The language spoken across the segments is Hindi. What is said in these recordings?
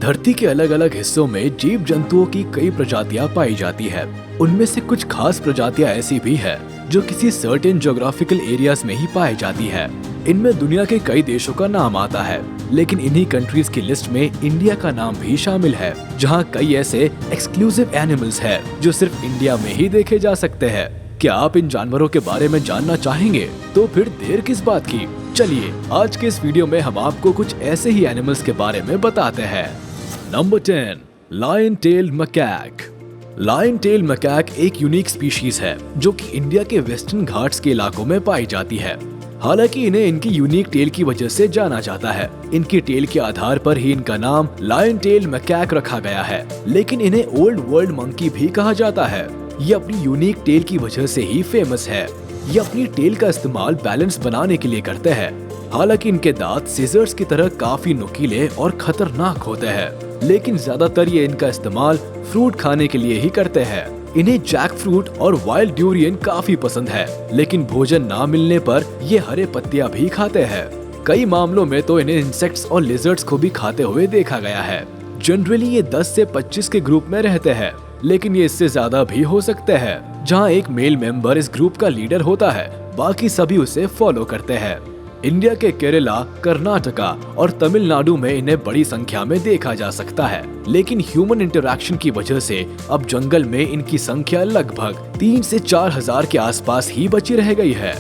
धरती के अलग अलग हिस्सों में जीव जंतुओं की कई प्रजातियां पाई जाती है। उनमें से कुछ खास प्रजातियां ऐसी भी है जो किसी सर्टेन ज्योग्राफिकल एरियाज में ही पाई जाती है। इनमें दुनिया के कई देशों का नाम आता है, लेकिन इन्हीं कंट्रीज की लिस्ट में इंडिया का नाम भी शामिल है, जहां कई ऐसे एक्सक्लूसिव एनिमल्स हैं जो सिर्फ इंडिया में ही देखे जा सकते हैं। क्या आप इन जानवरों के बारे में जानना चाहेंगे? तो फिर देर किस बात की, चलिए आज के इस वीडियो में हम आपको कुछ ऐसे ही एनिमल्स के बारे में बताते हैं। Number 10, lion tailed macaque. Lion tailed macaque एक यूनिक स्पीशीज है जो कि इंडिया के वेस्टर्न घाट्स के इलाकों में पाई जाती है। हालांकि इन्हें इनकी यूनिक टेल की वजह से जाना जाता है। इनकी टेल के आधार पर ही इनका नाम लायन टेल्ड मैकाक रखा गया है, लेकिन इन्हें ओल्ड वर्ल्ड मंकी भी कहा जाता है। ये अपनी यूनिक टेल की वजह से ही फेमस है। ये अपनी टेल का इस्तेमाल बैलेंस बनाने के लिए करते हैं। हालांकि इनके दांत सीजर्स की तरह काफी नुकीले और खतरनाक होते हैं, लेकिन ज्यादातर ये इनका इस्तेमाल फ्रूट खाने के लिए ही करते हैं। इन्हें जैक फ्रूट और वाइल्ड ड्यूरियन काफी पसंद है, लेकिन भोजन ना मिलने पर ये हरे पत्तियां भी खाते हैं। कई मामलों में तो इन्हें इंसेक्ट्स और लिजर्ड्स को भी खाते हुए देखा गया है। जनरली ये 10 से 25 के ग्रुप में रहते हैं, लेकिन ये इससे ज्यादा भी हो सकते हैं, जहां एक मेल मेंबर इस ग्रुप का लीडर होता है, बाकी सभी उसे फॉलो करते हैं। इंडिया के केरला, कर्नाटका और तमिलनाडु में इन्हें बड़ी संख्या में देखा जा सकता है, लेकिन ह्यूमन इंटरैक्शन की वजह से अब जंगल में इनकी संख्या लगभग 3 से 4 हजार के आसपास ही बची रह गई है।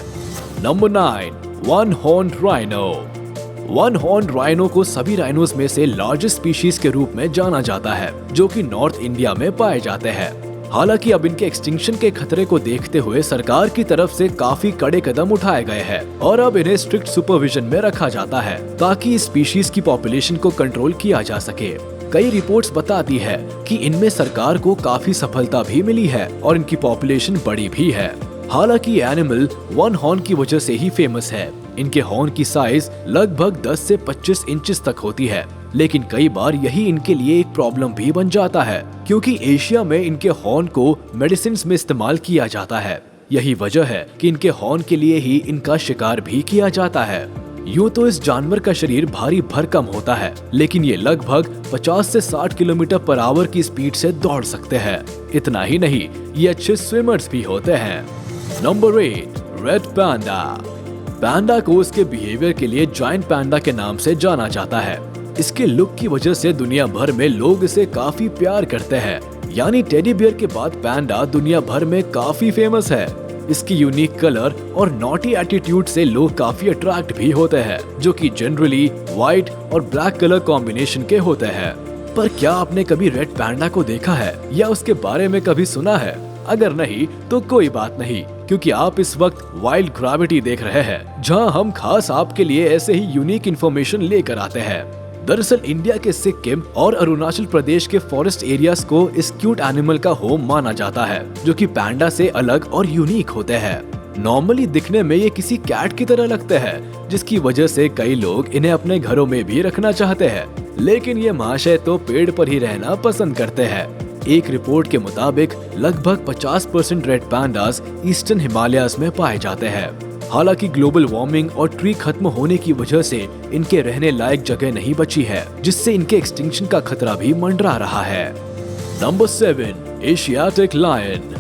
Number 9, one horned rhino. One horn rhino को सभी राइनोज में से लार्जेस्ट स्पीशीज के रूप में जाना जाता है, जो कि नॉर्थ इंडिया में पाए जाते हैं। हालांकि अब इनके एक्सटिंक्शन के खतरे को देखते हुए सरकार की तरफ से काफी कड़े कदम उठाए गए हैं और अब इन्हें स्ट्रिक्ट सुपरविजन में रखा जाता है ताकि इस स्पीशीज की पॉपुलेशन को कंट्रोल किया जा सके। कई रिपोर्ट्स बताती है कि इनमें सरकार को काफी सफलता भी मिली है और इनकी पॉपुलेशन बढ़ी भी है। हालांकि एनिमल वन हॉर्न की वजह से ही फेमस है। इनके हॉर्न की साइज लगभग 10 से 25 इंचेस तक होती है, लेकिन कई बार यही इनके लिए एक प्रॉब्लम भी बन जाता है, क्योंकि एशिया में इनके हॉर्न को मेडिसिन में इस्तेमाल किया जाता है। यही वजह है कि इनके हॉर्न के लिए ही इनका शिकार भी किया जाता है। यूँ तो इस जानवर का शरीर भारी भरकम होता है, लेकिन ये लगभग 50 से 60 किलोमीटर पर आवर की स्पीड से दौड़ सकते हैं। इतना ही नहीं, ये अच्छे स्विमर्स भी होते हैं। नंबर 8, रेड पैंडा। पैंडा को उसके बिहेवियर के लिए जायंट पैंडा के नाम से जाना जाता है। इसके लुक की वजह से दुनिया भर में लोग इसे काफी प्यार करते हैं। यानी टेडी बियर के बाद पैंडा दुनिया भर में काफी फेमस है। इसकी यूनिक कलर और नॉटी एटीट्यूड से लोग काफी अट्रैक्ट भी होते हैं, जो कि जनरली व्हाइट और ब्लैक कलर कॉम्बिनेशन के होते हैं। पर क्या आपने कभी रेड पैंडा को देखा है या उसके बारे में कभी सुना है? अगर नहीं तो कोई बात नहीं, क्योंकि आप इस वक्त वाइल्ड ग्रेविटी देख रहे हैं, जहां हम खास आपके लिए ऐसे ही यूनिक इन्फॉर्मेशन लेकर आते हैं। दरअसल इंडिया के सिक्किम और अरुणाचल प्रदेश के फॉरेस्ट एरियाज को इस क्यूट एनिमल का होम माना जाता है, जो कि पैंडा से अलग और यूनिक होते हैं। नॉर्मली दिखने में ये किसी कैट की तरह लगते हैं, जिसकी वजह से कई लोग इन्हें अपने घरों में भी रखना चाहते हैं, लेकिन ये महाशय तो पेड़ पर ही रहना पसंद करते हैं। एक रिपोर्ट के मुताबिक लगभग 50% रेड पैंडास ईस्टर्न हिमालयाज में पाए जाते हैं। हालांकि ग्लोबल वार्मिंग और ट्री खत्म होने की वजह से इनके रहने लायक जगह नहीं बची है, जिससे इनके एक्सटिंक्शन का खतरा भी मंडरा रहा है। Number 7, Asiatic lion.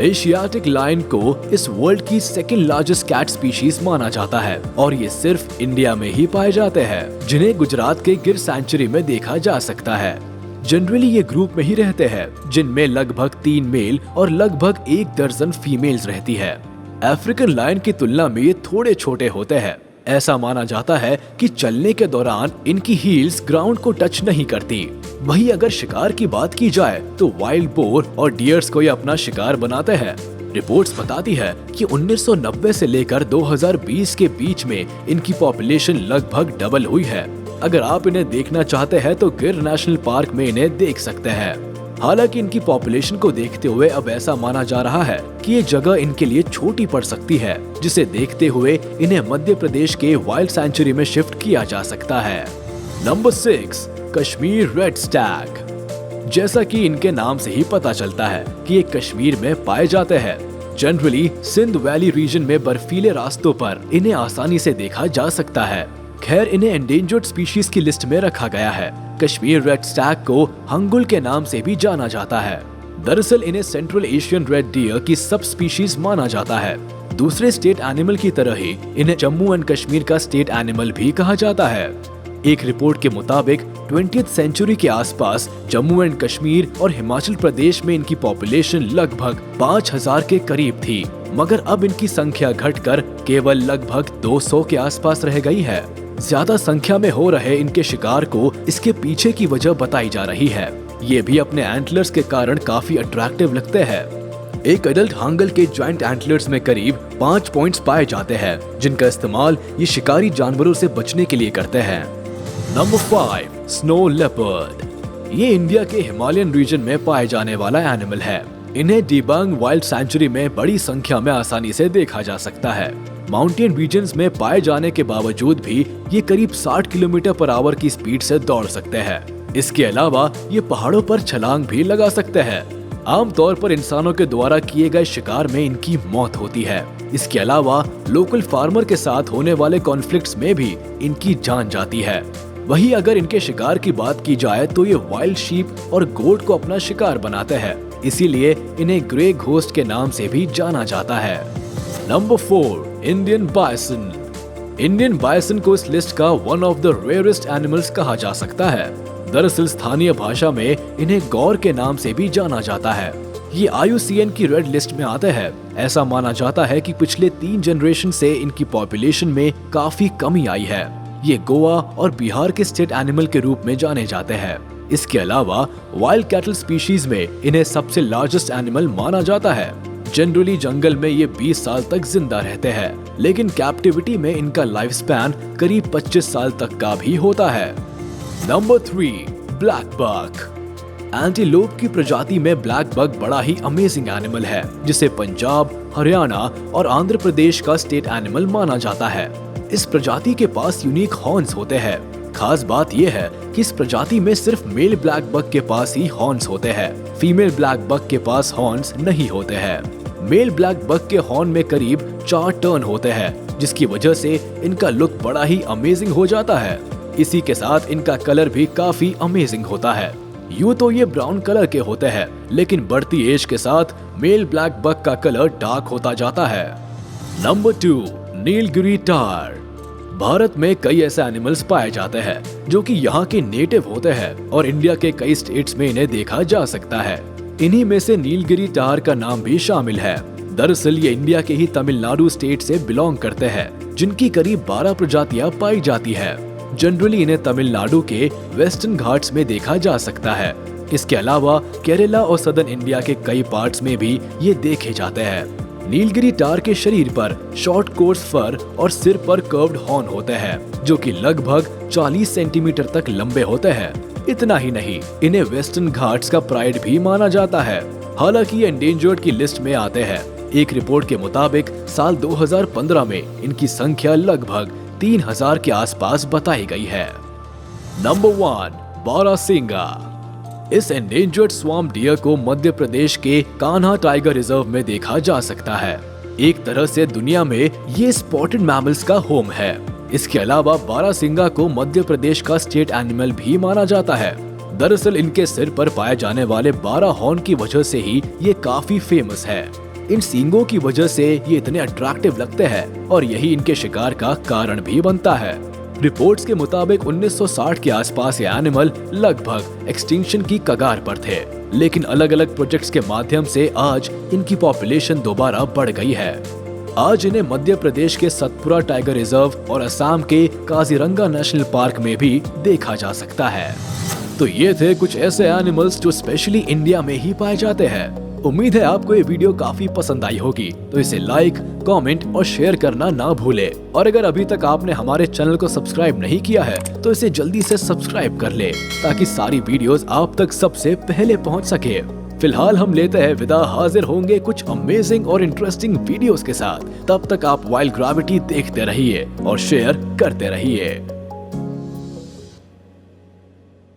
Asiatic lion को इस वर्ल्ड की सेकंड लार्जेस्ट कैट स्पीशीज माना जाता है और ये सिर्फ इंडिया में ही पाए जाते हैं, जिन्हें गुजरात के गिर सेंचुरी में देखा जा सकता है। जनरली ये ग्रुप में ही रहते हैं, जिनमें लगभग 3 मेल और लगभग 1 दर्जन फीमेल्स रहती है। अफ्रीकन लायन की तुलना में ये थोड़े छोटे होते हैं। ऐसा माना जाता है कि चलने के दौरान इनकी हील्स ग्राउंड को टच नहीं करती। वहीं अगर शिकार की बात की जाए तो वाइल्ड बोर और डियर्स को ये अपना शिकार बनाते हैं। रिपोर्ट्स बताती है कि 1990 से लेकर 2020 के बीच में इनकी पॉपुलेशन लगभग डबल हुई है। अगर आप इन्हें देखना चाहते हैं तो गिर नेशनल पार्क में इन्हें देख सकते हैं। हालांकि इनकी पॉपुलेशन को देखते हुए अब ऐसा माना जा रहा है कि ये जगह इनके लिए छोटी पड़ सकती है, जिसे देखते हुए इन्हें मध्य प्रदेश के वाइल्ड सेंचुरी में शिफ्ट किया जा सकता है। Number 6, Kashmir red Stag. जैसा कि इनके नाम से ही पता चलता है कि ये कश्मीर में पाए जाते हैं। जनरली सिंध वैली रीजन में बर्फीले रास्तों पर इन्हें आसानी से देखा जा सकता है। खैर इन्हें एंडेंजर्ड स्पीशीज की लिस्ट में रखा गया है, कश्मीर रेड स्टैग को हंगुल के नाम से भी जाना जाता है। दरअसल इन्हें सेंट्रल एशियन रेड डियर की सब स्पीशीज माना जाता है। दूसरे स्टेट एनिमल की तरह ही इन्हें जम्मू एंड कश्मीर का स्टेट एनिमल भी कहा जाता है। एक रिपोर्ट के मुताबिक 20th सेंचुरी के आसपास जम्मू एंड कश्मीर और हिमाचल प्रदेश में इनकी पॉपुलेशन लगभग 5000 के करीब थी, मगर अब इनकी संख्या घटकर केवल लगभग 200 के आसपास रह गई है। ज्यादा संख्या में हो रहे इनके शिकार को इसके पीछे की वजह बताई जा रही है। ये भी अपने एंटलर्स के कारण काफी अट्रैक्टिव लगते हैं। एक एडल्ट हांगल के जॉइंट एंटलर्स में करीब 5 पॉइंट्स पाए जाते हैं, जिनका इस्तेमाल ये शिकारी जानवरों से बचने के लिए करते हैं। Number 5, snow leopard. ये इंडिया के हिमालयन रीजन में पाए जाने वाला एनिमल है। इन्हें डिबांग वाइल्ड सैंचुरी में बड़ी संख्या में आसानी से देखा जा सकता है। माउंटेन रीजन्स में पाए जाने के बावजूद भी ये करीब 60 किलोमीटर पर आवर की स्पीड से दौड़ सकते हैं। इसके अलावा ये पहाड़ों पर छलांग भी लगा सकते हैं। आमतौर पर इंसानों के द्वारा किए गए शिकार में इनकी मौत होती है। इसके अलावा लोकल फार्मर के साथ होने वाले कॉन्फ्लिक्ट्स में भी इनकी जान जाती है। वहीं अगर इनके शिकार की बात की जाए तो ये वाइल्ड शीप और गोट को अपना शिकार बनाते हैं, इसीलिए इन्हें ग्रे घोस्ट के नाम से भी जाना जाता है। Number 4, Indian bison. Indian bison को इस लिस्ट का one of the rarest animals कहा जा सकता है। दरअसल स्थानीय भाषा में इन्हें गौर के नाम से भी जाना जाता है। ये IUCN की रेड लिस्ट में आते हैं। ऐसा माना जाता है कि पिछले 3 जनरेशन से इनकी पॉपुलेशन में काफी कमी आई है। ये गोवा और बिहार के स्टेट एनिमल के रूप में जाने जाते हैं। इसके अलावा वाइल्ड कैटल स्पीशीज में इन्हें सबसे लार्जेस्ट एनिमल माना जाता है। जनरली जंगल में ये 20 साल तक जिंदा रहते हैं, लेकिन कैप्टिविटी में इनका लाइफ स्पैन करीब 25 साल तक का भी होता है। Number 3, black buck. एंटीलोप की प्रजाति में ब्लैक बक बड़ा ही अमेजिंग एनिमल है, जिसे पंजाब, हरियाणा और आंध्र प्रदेश का स्टेट एनिमल माना जाता है। इस प्रजाति के पास यूनिक हॉर्न्स होते हैं। खास बात यह है कि इस प्रजाति में सिर्फ मेल ब्लैक बक के पास ही हॉर्न्स होते हैं। फीमेल ब्लैक बक के पास हॉर्न्स नहीं होते हैं। मेल ब्लैक बक के हॉर्न में करीब 4 टर्न होते हैं, जिसकी वजह से इनका लुक बड़ा ही अमेजिंग हो जाता है। इसी के साथ इनका कलर भी काफी अमेजिंग होता है। यूं तो ये ब्राउन कलर के होते हैं, लेकिन बढ़ती एज के साथ मेल ब्लैक बक का कलर डार्क होता जाता है। नंबर 2, नीलगिरी टार। भारत में कई ऐसे एनिमल्स पाए जाते हैं जो कि यहाँ के नेटिव होते हैं और इंडिया के कई स्टेट्स में इन्हें देखा जा सकता है। इन्हीं में से नीलगिरी टार का नाम भी शामिल है। दरअसल ये इंडिया के ही तमिलनाडु स्टेट से बिलोंग करते हैं, जिनकी करीब 12 प्रजातियां पाई जाती है। जनरली इन्हें तमिलनाडु के वेस्टर्न घाट्स में देखा जा सकता है। इसके अलावा केरला और सदर्न इंडिया के कई पार्ट्स में भी ये देखे जाते हैं। नीलगिरी टार के शरीर पर शॉर्ट कोर्स फर और सिर पर कर्व्ड हॉर्न होते हैं, जो कि लगभग 40 सेंटीमीटर तक लंबे होते हैं। इतना ही नहीं, इन्हें वेस्टर्न घाट्स का प्राइड भी माना जाता है। हालांकि ये एंडेंजर्ड की लिस्ट में आते हैं। एक रिपोर्ट के मुताबिक साल 2015 में इनकी संख्या लगभग 3000 के आसपास बताई गई है। नंबर 1, बारासिंगा। इस एंडेंजर्ड स्वैम्प डियर को मध्य प्रदेश के कान्हा टाइगर रिजर्व में देखा जा सकता है। एक तरह से दुनिया में ये स्पॉटेड मैमल्स का होम है। इसके अलावा बारासिंगा को मध्य प्रदेश का स्टेट एनिमल भी माना जाता है। दरअसल इनके सिर पर पाए जाने वाले 12 हॉर्न की वजह से ही ये काफी फेमस है। इन सींगों की वजह से ये इतने अट्रैक्टिव लगते हैं और यही इनके शिकार का कारण भी बनता है। रिपोर्ट्स के मुताबिक 1960 के आसपास ये एनिमल लगभग एक्सटिंक्शन की कगार पर थे, लेकिन अलग अलग प्रोजेक्ट्स के माध्यम से आज इनकी पॉपुलेशन दोबारा बढ़ गई है। आज इन्हें मध्य प्रदेश के सतपुरा टाइगर रिजर्व और असम के काजीरंगा नेशनल पार्क में भी देखा जा सकता है। तो ये थे कुछ ऐसे एनिमल्स जो स्पेशली इंडिया में ही पाए जाते हैं। उम्मीद है आपको ये वीडियो काफी पसंद आई होगी, तो इसे लाइक, कमेंट और शेयर करना ना भूले। और अगर अभी तक आपने हमारे चैनल को सब्सक्राइब नहीं किया है तो इसे जल्दी से सब्सक्राइब कर ले, ताकि सारी वीडियोस आप तक सबसे पहले पहुंच सके। फिलहाल हम लेते हैं विदा, हाजिर होंगे कुछ अमेजिंग और इंटरेस्टिंग वीडियोस के साथ। तब तक आप वाइल्ड ग्रेविटी देखते रहिए और शेयर करते रहिए।